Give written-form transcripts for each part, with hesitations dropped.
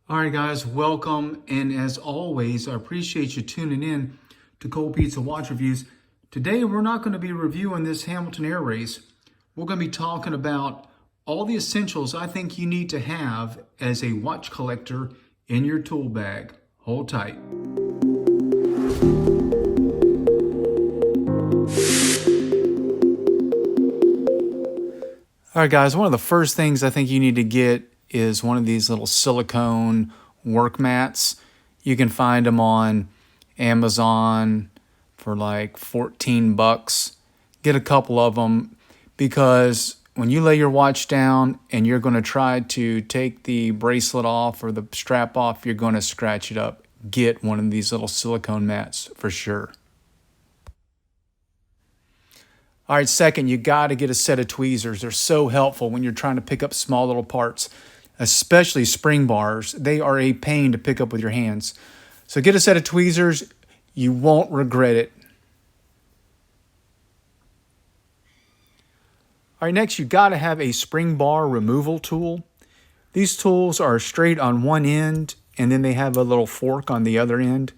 All right, guys, welcome. And as always, I appreciate you tuning in to Cold Pizza Watch Reviews. Today, we're not going to be reviewing this Hamilton Air Race. We're going to be talking about all the essentials I think you need to have as a watch collector in your tool bag. Hold tight. All right, guys, one of the first things I think you need to get is one of these little silicone work mats. You can find them on Amazon for like 14 bucks. Get a couple of them because when you lay your watch down and you're going to try to take the bracelet off or the strap off, you're going to scratch it up. Get one of these little silicone mats for sure. All right, second, you got to get a set of tweezers. They're so helpful when you're trying to pick up small little parts, especially spring bars. They are a pain to pick up with your hands. So get a set of tweezers. You won't regret it. All right, next, you got to have a spring bar removal tool. These tools are straight on one end, and then they have a little fork on the other end.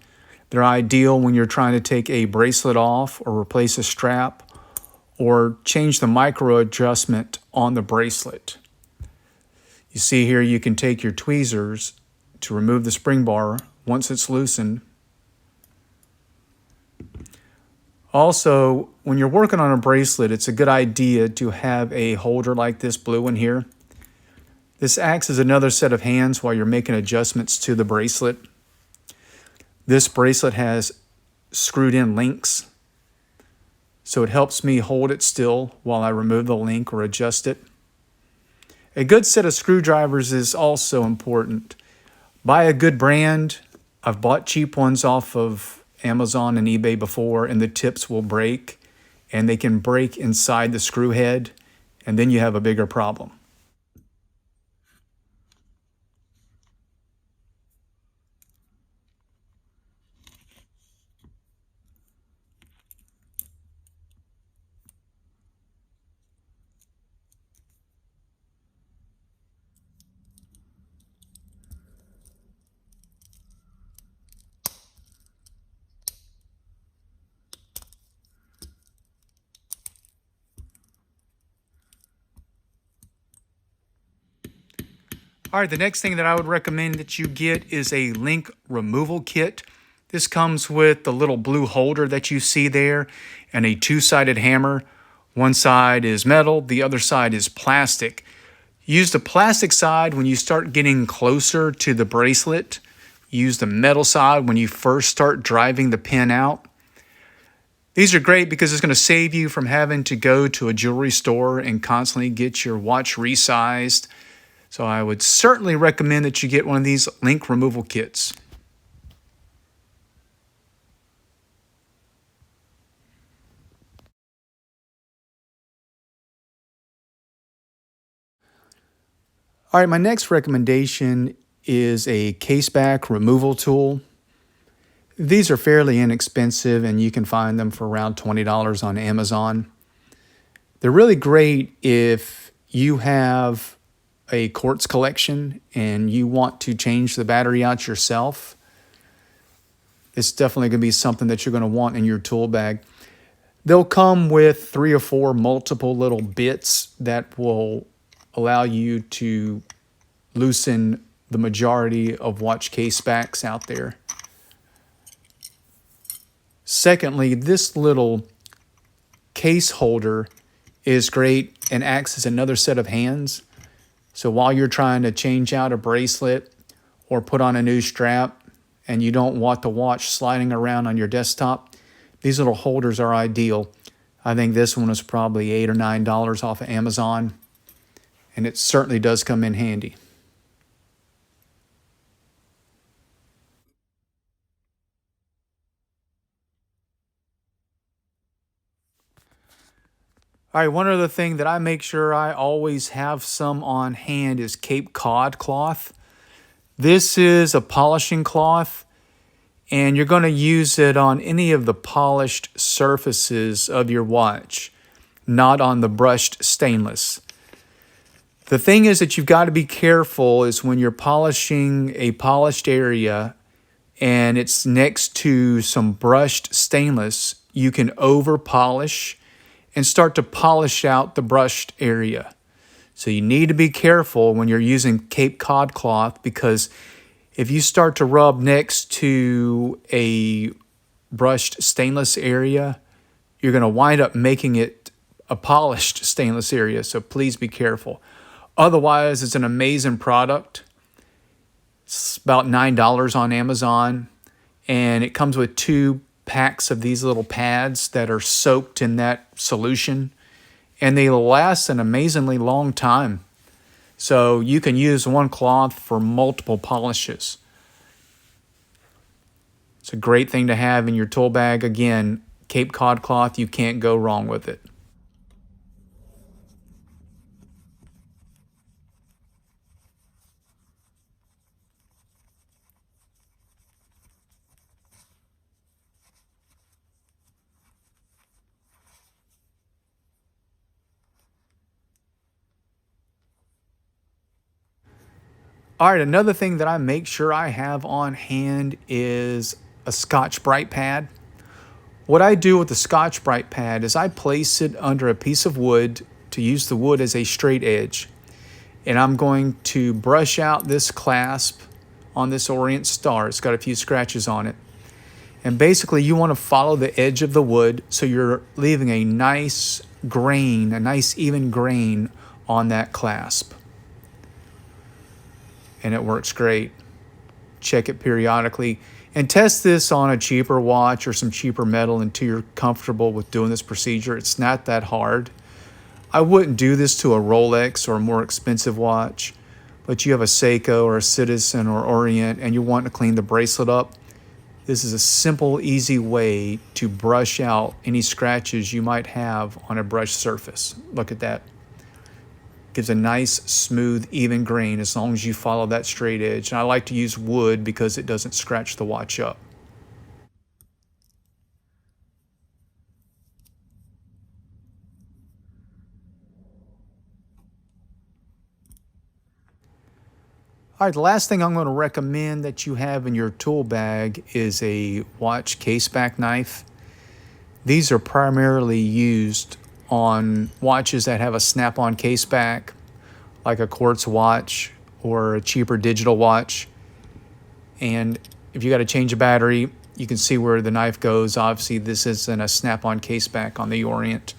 They're ideal when you're trying to take a bracelet off or replace a strap, or change the micro adjustment on the bracelet. You see here you can take your tweezers to remove the spring bar once it's loosened. Also, when you're working on a bracelet, it's a good idea to have a holder like this blue one here. This acts as another set of hands while you're making adjustments to the bracelet. This bracelet has screwed in links, so it helps me hold it still while I remove the link or adjust it. A good set of screwdrivers is also important. Buy a good brand. I've bought cheap ones off of Amazon and eBay before, and the tips will break, and they can break inside the screw head, and then you have a bigger problem. All right, the next thing that I would recommend that you get is a link removal kit. This comes with the little blue holder that you see there and a two-sided hammer. One side is metal, the other side is plastic. Use the plastic side when you start getting closer to the bracelet. Use the metal side when you first start driving the pin out. These are great because it's going to save you from having to go to a jewelry store and constantly get your watch resized. So I would certainly recommend that you get one of these link removal kits. All right, my next recommendation is a case back removal tool. These are fairly inexpensive and you can find them for around $20 on Amazon. They're really great if you have a quartz collection and you want to change the battery out yourself. It's definitely going to be something that you're going to want in your tool bag. They'll come with 3 or 4 multiple little bits that will allow you to loosen the majority of watch case backs out there. Secondly, this little case holder is great and acts as another set of hands. So while you're trying to change out a bracelet or put on a new strap and you don't want the watch sliding around on your desktop, these little holders are ideal. I think this one was probably $8 or $9 off of Amazon, and it certainly does come in handy. All right, one other thing that I make sure I always have some on hand is Cod Cloth. This is a polishing cloth, and you're going to use it on any of the polished surfaces of your watch, not on the brushed stainless. The thing is that you've got to be careful is when you're polishing a polished area and it's next to some brushed stainless, you can over polish and start to polish out the brushed area. So you need to be careful when you're using Cod Cloth, because if you start to rub next to a brushed stainless area, you're going to wind up making it a polished stainless area. So please be careful. Otherwise, it's an amazing product. It's about $9 on Amazon, and it comes with 2 packs of these little pads that are soaked in that solution, and they last an amazingly long time. So you can use one cloth for multiple polishes. It's a great thing to have in your tool bag. Again, Cod Cloth, you can't go wrong with it. All right, another thing that I make sure I have on hand is a Scotch-Brite pad. What I do with the Scotch-Brite pad is I place it under a piece of wood to use the wood as a straight edge. And I'm going to brush out this clasp on this Orient Star. It's got a few scratches on it. And basically you want to follow the edge of the wood so you're leaving a nice grain, a nice even grain on that clasp. And it works great. Check it periodically and test this on a cheaper watch or some cheaper metal until you're comfortable with doing this procedure. It's not that hard. I wouldn't do this to a Rolex or a more expensive watch, but you have a Seiko or a Citizen or Orient and you want to clean the bracelet up. This is a simple, easy way to brush out any scratches you might have on a brushed surface. Look at that. Gives a nice, smooth, even grain as long as you follow that straight edge. And I like to use wood because it doesn't scratch the watch up. All right, the last thing I'm going to recommend that you have in your tool bag is a watch case back knife. These are primarily used on watches that have a snap-on case back, like a quartz watch or a cheaper digital watch. And if you got to change a battery, you can see where the knife goes. Obviously, this isn't a snap-on case back on the Orient.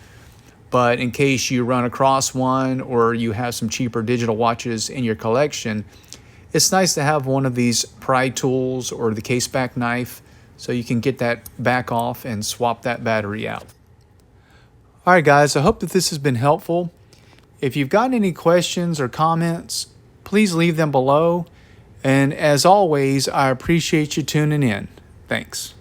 But in case you run across one or you have some cheaper digital watches in your collection, it's nice to have one of these pry tools or the case back knife so you can get that back off and swap that battery out. All right, guys, I hope that this has been helpful. If you've got any questions or comments, please leave them below. And as always, I appreciate you tuning in. Thanks.